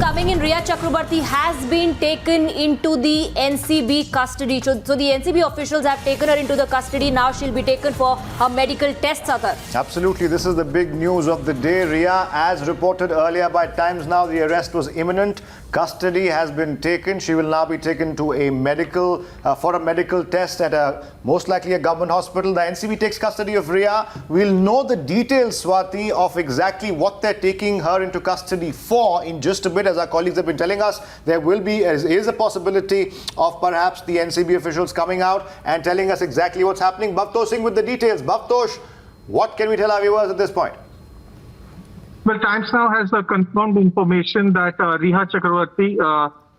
coming in. Rhea Chakrabarti has been taken into the NCB custody. So the NCB officials have taken her into the custody. Now she'll be taken for her medical tests, Atar. Absolutely. This is the big news of the day, Rhea. As reported earlier by Times Now, the arrest was imminent. Custody has been taken. She will now be taken to a medical, for a medical test at most likely a government hospital. The NCB takes custody of Rhea. We'll know the details, Swati, of exactly what they're taking her into custody for in just a bit. As our colleagues have been telling us, there is a possibility of perhaps the NCB officials coming out and telling us exactly what's happening. Bhavtosh Singh with the details. Bhavtosh, what can we tell our viewers at this point? Well, Times Now has confirmed information that Rhea Chakrabarti,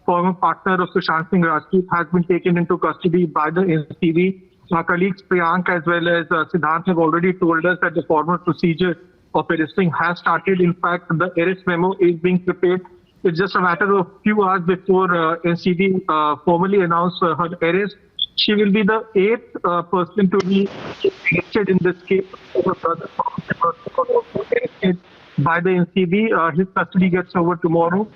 former partner of Sushant Singh Rajput, has been taken into custody by the NCB. Our colleagues Priyank as well as Siddhant have already told us that the formal procedure of arresting has started. In fact, the arrest memo is being prepared. It's just a matter of few hours before NCB formally announced her arrest. She will be the 8th person to be arrested in this case. Her brother arrested by the NCB. His custody gets over tomorrow.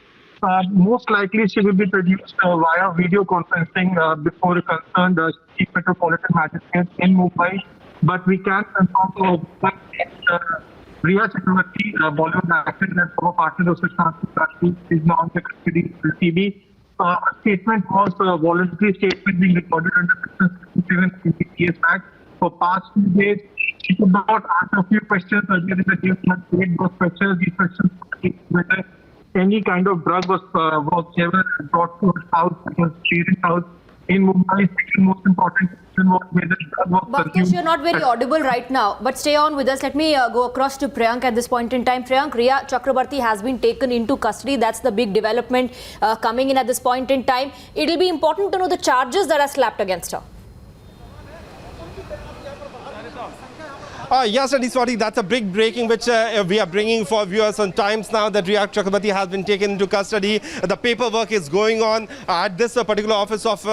Most likely, she will be produced via video conferencing before a concerned Chief Metropolitan Magistrate in Mumbai. But we can confirm Rhea Chakrabarti, Bollywood actor and former partner of Sushant Singh Rajput, is now in the custody of the NCB. A statement was a voluntary statement being recorded under Section 67 CPCS Act. For past 2 days, she could not answer a few questions earlier in the day. She had those questions. These questions whether any kind of drug was ever brought to her house, it was shared in house. In Mumbai, second most important question was whether drug was Bhavtosh, you're not very audible right now, but stay on with us. Let me go across to Priyank at this point in time. Priyank, Rhea Chakrabarti has been taken into custody. That's the big development coming in at this point in time. It'll be important to know the charges that are slapped against her. Yes, Swati, that's a big breaking which we are bringing for viewers on Times Now, that Rhea Chakrabarti has been taken into custody. The paperwork is going on at this particular office of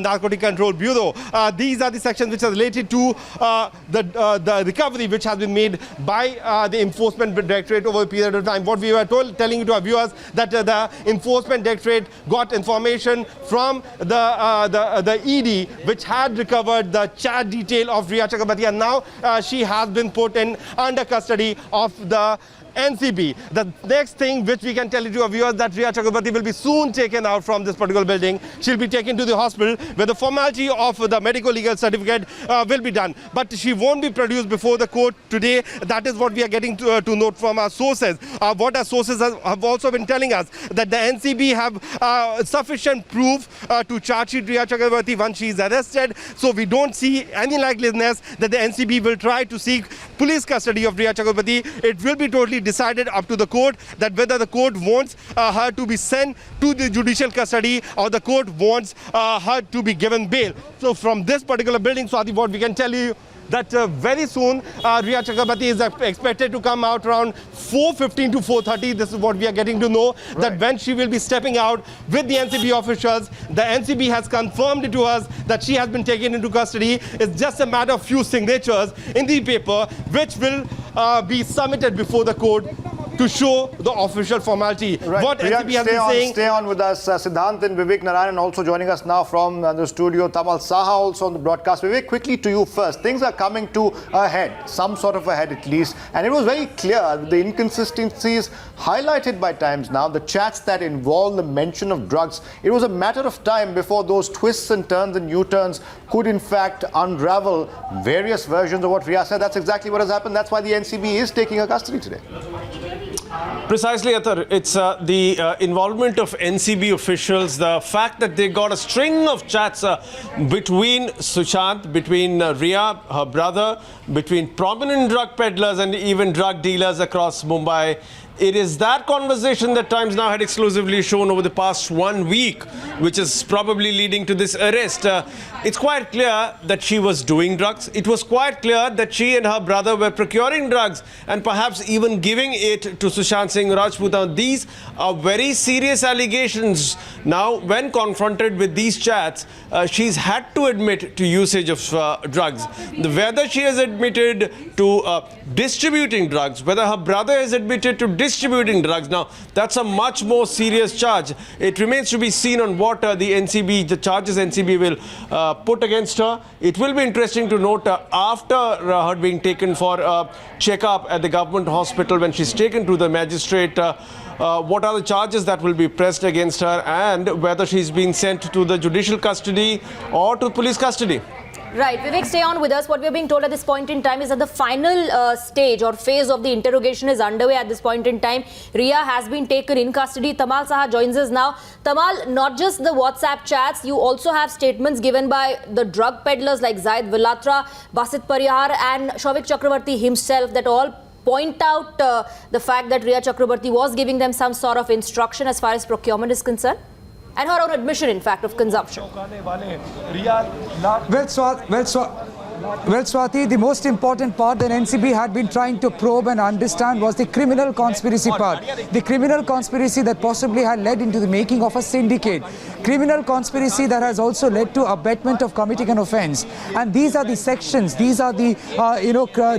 Narcotic Control Bureau. These are the sections which are related to the recovery which has been made by the Enforcement Directorate over a period of time. What we were telling to our viewers, that the Enforcement Directorate got information from the ED which had recovered the chat detail of Rhea Chakrabarti, and now she has been put in under custody of the NCB. The next thing which we can tell you to our viewers, that Rhea Chakrabarti will be soon taken out from this particular building. She'll be taken to the hospital where the formality of the medical legal certificate will be done. But she won't be produced before the court today. That is what we are getting to note from our sources. What our sources have also been telling us, that the NCB have sufficient proof to charge Rhea Chakrabarti once she is arrested. So we don't see any likeliness that the NCB will try to seek police custody of Rhea Chakrabarti. It will be totally decided up to the court that whether the court wants her to be sent to the judicial custody or the court wants her to be given bail. So from this particular building, Swati, what we can tell you, that very soon Rhea Chakrabarti is expected to come out around 4:15 to 4:30. This is what we are getting to know, that when she will be stepping out with the NCB officials. The NCB has confirmed it to us that she has been taken into custody. It's just a matter of few signatures in the paper which will be submitted before the court to show the official formality. Right. What NCB has been saying. Stay on with us. Siddhant and Vivek Narayan also joining us now from the studio. Tamal Saha also on the broadcast. Vivek, quickly to you first. Things are coming to a head, some sort of a head at least. And it was very clear the inconsistencies highlighted by Times Now, the chats that involve the mention of drugs. It was a matter of time before those twists and turns and U-turns could in fact unravel various versions of what Rhea said. That's exactly what has happened. That's why the NCB is taking her custody today. Precisely, Atar. It's the involvement of NCB officials, the fact that they got a string of chats between Sushant, between Rhea, her brother, between prominent drug peddlers and even drug dealers across Mumbai. It is that conversation that Times Now had exclusively shown over the past 1 week, which is probably leading to this arrest. It's quite clear that she was doing drugs. It was quite clear that she and her brother were procuring drugs and perhaps even giving it to Sushant Singh Rajput. Now, these are very serious allegations Now, when confronted with these chats, she's had to admit to usage of drugs. Whether she has admitted to distributing drugs, whether her brother has admitted to distributing drugs, now that's a much more serious charge. It remains to be seen on what the charges NCB will put against her. It will be interesting to note after her being taken for a checkup at the government hospital, when she's taken to the magistrate, what are the charges that will be pressed against her, and whether she's been sent to the judicial custody or to police custody. Right, Vivek, stay on with us. What we're being told at this point in time is that the final stage or phase of the interrogation is underway at this point in time. Riya has been taken in custody. Tamal Saha joins us now. Tamal, not just the WhatsApp chats, you also have statements given by the drug peddlers like Zaid Vilatra, Basit Parihar and Shovik Chakravarti himself that all point out the fact that Riya Chakrabarti was giving them some sort of instruction as far as procurement is concerned. And her own admission, in fact, of consumption. Well, Swati, the most important part that NCB had been trying to probe and understand was the criminal conspiracy part. The criminal conspiracy that possibly had led into the making of a syndicate. Criminal conspiracy that has also led to abetment of committing an offence. And these are the sections, these are the,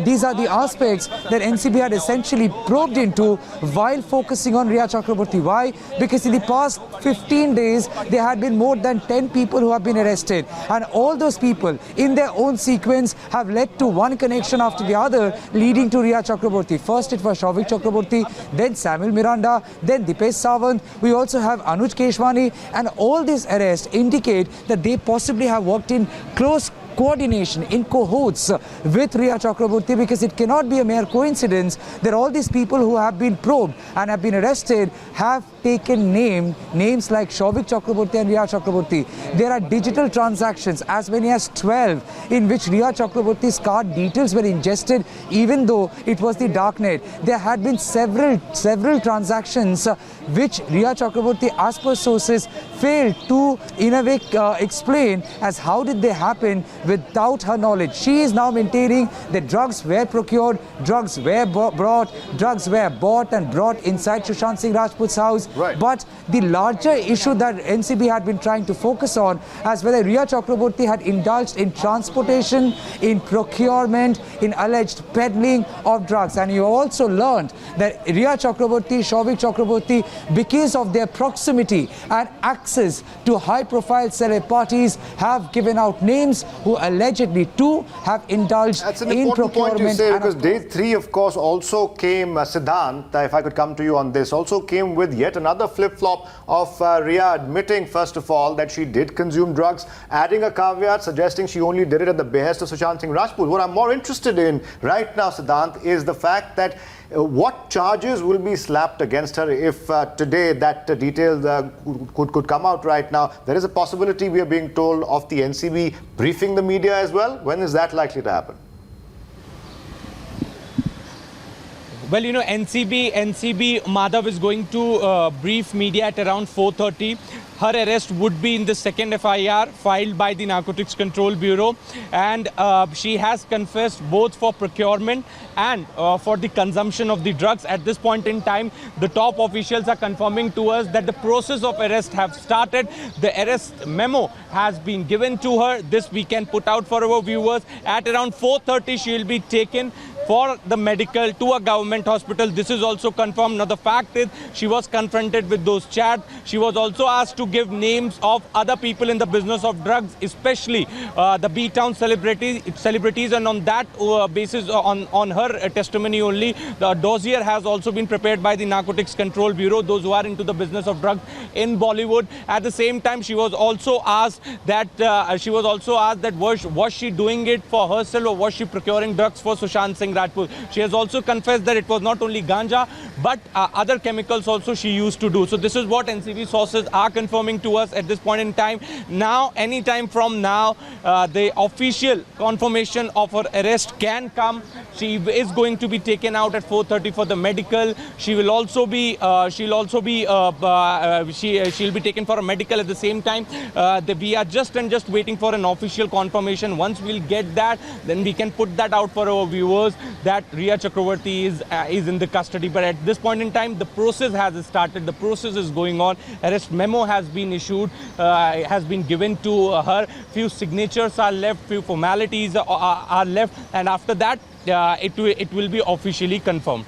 these are the aspects that NCB had essentially probed into while focusing on Riya Chakrabarti. Why? Because in the past 15 days, there had been more than 10 people who have been arrested. And all those people, in their own sequence, have led to one connection after the other, leading to Riya Chakrabarti. First it was Shovik Chakrabarti, then Samuel Miranda, then Dipesh Sawant. We also have Anuj Keshwani, and all these arrests indicate that they possibly have worked in close coordination, in cohorts with Riya Chakrabarti, because it cannot be a mere coincidence that all these people who have been probed and have been arrested have taken names like Shovik Chakrabarti and Riya Chakrabarti. There are digital transactions, as many as 12, in which Riya Chakrabarti's card details were ingested, even though it was the darknet. There had been several transactions which Riya Chakrabarti, as per sources, failed to in a way explain as how did they happen without her knowledge. She is now maintaining that drugs were procured, drugs were brought, drugs were bought and brought inside Sushant Singh Rajput's house. Right. But the larger issue that NCB had been trying to focus on as whether Riya Chakrabarti had indulged in transportation, in procurement, in alleged peddling of drugs. And you also learned that Riya Chakrabarti, Shovik Chakrabarti, because of their proximity and access to high-profile celeb parties, have given out names who allegedly too have indulged That's an in important point procurement. you say, and because day 3, of course, also came, Siddhant, if I could come to you on this, also came with yet another flip-flop of Riya admitting, first of all, that she did consume drugs, adding a caveat suggesting she only did it at the behest of Sushant Singh Rajput. What I'm more interested in right now, Siddhant, is the fact that what charges will be slapped against her if today that detail could come out right now. There is a possibility, we are being told, of the NCB briefing the media as well. When is that likely to happen? Well, you know, NCB Madhav is going to brief media at around 4:30. Her arrest would be in the second FIR filed by the Narcotics Control Bureau, and she has confessed both for procurement and for the consumption of the drugs. At this point in time, the top officials are confirming to us that the process of arrest have started. The arrest memo has been given to her. This we can put out for our viewers. At around 4:30, she will be taken for the medical to a government hospital. This is also confirmed. Now, the fact is, she was confronted with those chats. She was also asked to give names of other people in the business of drugs, especially the B-Town celebrities, and on that basis, on her testimony only, the dossier has also been prepared by the Narcotics Control Bureau, those who are into the business of drugs in Bollywood. At the same time, she was also asked that was she doing it for herself, or was she procuring drugs for Sushant Singh Rajput? She has also confessed that it was not only ganja, but other chemicals also she used to do. So this is what NCB sources are confirming to us at this point in time. Now, any time from now, the official confirmation of her arrest can come. She is going to be taken out at 4:30 for the medical. She'll be taken for a medical at the same time. We are just waiting for an official confirmation. Once we'll get that, then we can put that out for our viewers. that Riya Chakravarti is in the custody. But at this point in time, the process has started. The process is going on. Arrest memo has been issued, has been given to her. Few signatures are left, few formalities are left, and after that, it will be officially confirmed.